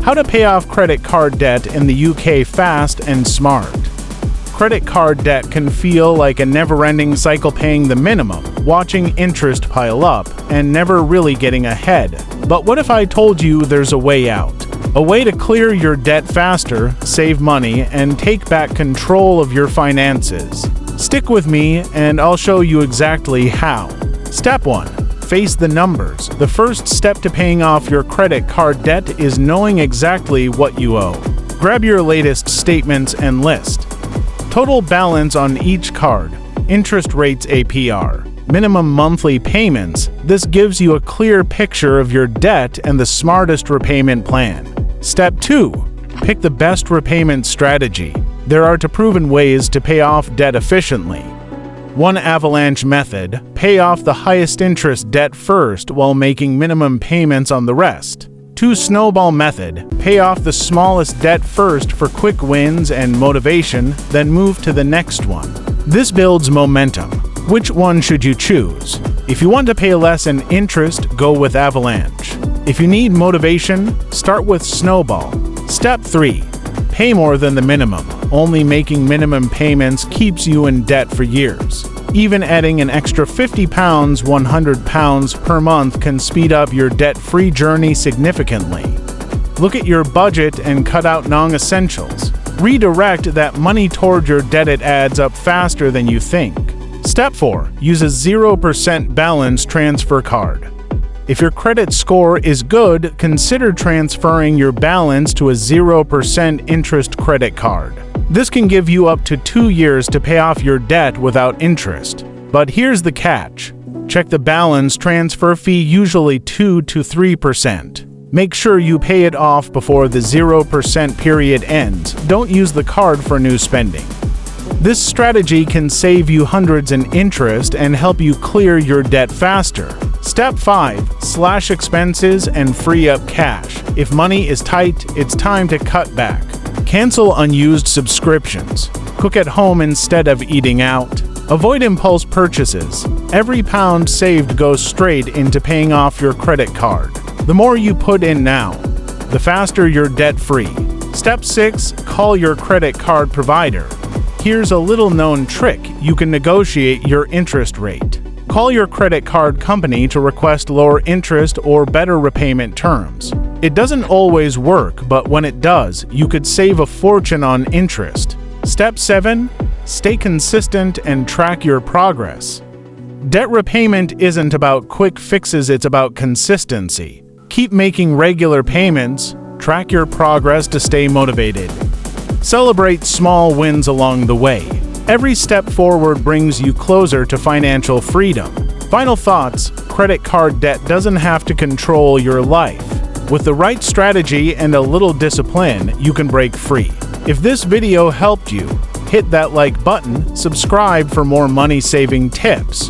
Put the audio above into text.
How to pay off credit card debt in the UK fast and smart. Credit card debt can feel like a never-ending cycle, paying the minimum, watching interest pile up, and never really getting ahead. But what if I told you there's a way out? A way to clear your debt faster, save money, and take back control of your finances. Stick with me and I'll show you exactly how. Step 1. Face the numbers. The first step to paying off your credit card debt is knowing exactly what you owe. Grab your latest statements and list. Total balance on each card, interest rates, APR, minimum monthly payments. This gives you a clear picture of your debt and the smartest repayment plan. Step 2. Pick the best repayment strategy. There are 2 proven ways to pay off debt efficiently. 1. Avalanche method. Pay off the highest interest debt first while making minimum payments on the rest. 2. Snowball method. Pay off the smallest debt first for quick wins and motivation, then move to the next one. This builds momentum. Which one should you choose? If you want to pay less in interest, go with Avalanche. If you need motivation, start with Snowball. Step 3. Pay more than the minimum. Only making minimum payments keeps you in debt for years. Even adding an extra £50, £100 per month can speed up your debt-free journey significantly. Look at your budget and cut out non-essentials. Redirect that money toward your debt. It adds up faster than you think. Step 4. Use a 0% balance transfer card. If your credit score is good, consider transferring your balance to a 0% interest credit card. This can give you up to 2 years to pay off your debt without interest. But here's the catch. Check the balance transfer fee, usually 2 to 3%. Make sure you pay it off before the 0% period ends. Don't use the card for new spending. This strategy can save you hundreds in interest and help you clear your debt faster. Step 5. Slash expenses and free up cash. If money is tight, it's time to cut back. Cancel unused subscriptions. Cook at home instead of eating out. Avoid impulse purchases. Every pound saved goes straight into paying off your credit card. The more you put in now, the faster you're debt-free. Step 6. Call your credit card provider. Here's a little-known trick. You can negotiate your interest rate. Call your credit card company to request lower interest or better repayment terms. It doesn't always work, but when it does, you could save a fortune on interest. Step 7. Stay consistent and track your progress. Debt repayment isn't about quick fixes, it's about consistency. Keep making regular payments, track your progress to stay motivated. Celebrate small wins along the way. Every step forward brings you closer to financial freedom. Final thoughts: credit card debt doesn't have to control your life. With the right strategy and a little discipline, you can break free. If this video helped you, hit that like button, subscribe for more money-saving tips.